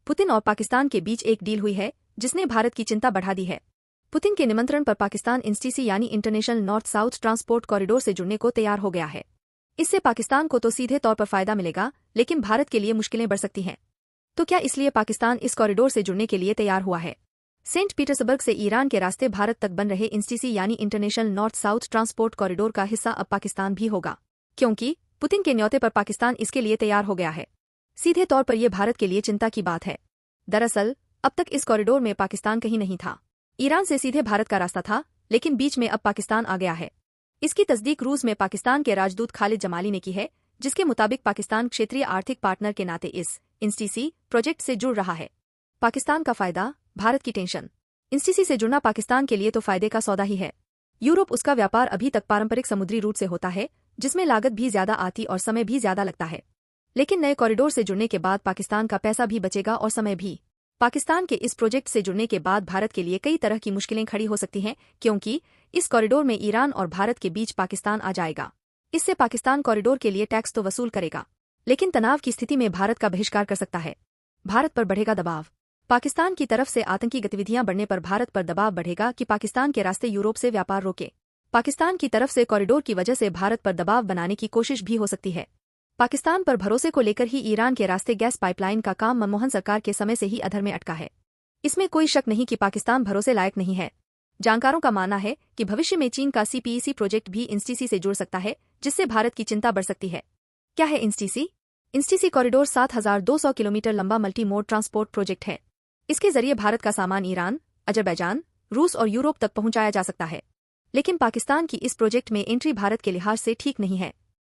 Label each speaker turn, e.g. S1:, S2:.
S1: Putin और पाकिस्तान के बीच एक डील हुई है जिसने भारत की चिंता बढ़ा दी है। पुतिन के निमंत्रण पर पाकिस्तान इंस्टीसी यानी international north south transport corridor से जुड़ने को तैयार हो गया है। इससे पाकिस्तान को तो सीधे तौर पर फायदा मिलेगा, लेकिन भारत के लिए मुश्किलें बढ़ सकती हैं। तो क्या इसलिए पाकिस्तान इस कॉरिडोर से जुड़ने के लिए तैयार हुआ है? सेंट पीटर्सबर्ग से ईरान के रास्ते भारत तक बन रहे इंस्टीसी यानी international north south transport corridor का हिस्सा अब पाकिस्तान भी होगा, क्योंकि पुतिन के न्योते पर पाकिस्तान इसके लिए तैयार हो गया है। सीधे तौर पर यह भारत के लिए चिंता की बात है। दरअसल अब तक इस कॉरिडोर में पाकिस्तान कहीं नहीं था। ईरान से सीधे भारत का रास्ता था, लेकिन बीच में अब पाकिस्तान आ गया है। इसकी तस्दीक रूस में पाकिस्तान के राजदूत खालिद जमाली ने की है, जिसके मुताबिक पाकिस्तान क्षेत्रीय आर्थिक पार्टनर के नाते इस इंस्टीसी प्रोजेक्ट से जुड़ रहा है। पाकिस्तान का फायदा, भारत की टेंशन। इंस्टीसी से जुड़ना पाकिस्तान के लिए तो फायदे का सौदा ही है। यूरोप उसका व्यापार अभी तक पारंपरिक समुद्री रूट से होता है, जिसमें लागत भी ज्यादा आती और समय भी ज्यादा लगता है। लेकिन नए कॉरिडोर से जुड़ने के बाद पाकिस्तान का पैसा भी बचेगा और समय भी। पाकिस्तान के इस प्रोजेक्ट से जुड़ने के बाद भारत के लिए कई तरह की मुश्किलें खड़ी हो सकती हैं, क्योंकि इस कॉरिडोर में ईरान और भारत के बीच पाकिस्तान आ जाएगा। इससे पाकिस्तान कॉरिडोर के लिए टैक्स तो वसूल करेगा, लेकिन तनाव की स्थिति में भारत का बहिष्कार कर सकता है। भारत पर बढ़ेगा दबाव। पाकिस्तान की तरफ से आतंकी गतिविधियां बढ़ने पर भारत पर दबाव बढ़ेगा कि पाकिस्तान के रास्ते यूरोप से व्यापार रोके। पाकिस्तान की तरफ से कॉरिडोर की वजह से भारत पर दबाव बनाने की कोशिश भी हो सकती है। पाकिस्तान पर भरोसे को लेकर ही ईरान के रास्ते गैस पाइपलाइन का काम मनमोहन सरकार के समय से ही अधर में अटका है। इसमें कोई शक नहीं कि पाकिस्तान भरोसे लायक नहीं है। जानकारों का मानना है कि भविष्य में चीन का सीपीईसी प्रोजेक्ट भी इंस्टीसी से जुड़ सकता है, जिससे भारत की चिंता बढ़ सकती है। क्या है इंस्टीसी? इंस्टीसी कॉरिडोर 7200 किलोमीटर लंबा मल्टी मोड ट्रांसपोर्ट प्रोजेक्ट है। इसके जरिए भारत का सामान ईरान, अजरबैजान, रूस और यूरोप तक पहुंचाया जा सकता है। लेकिन पाकिस्तान की इस प्रोजेक्ट में एंट्री भारत के लिहाज से ठीक नहीं है।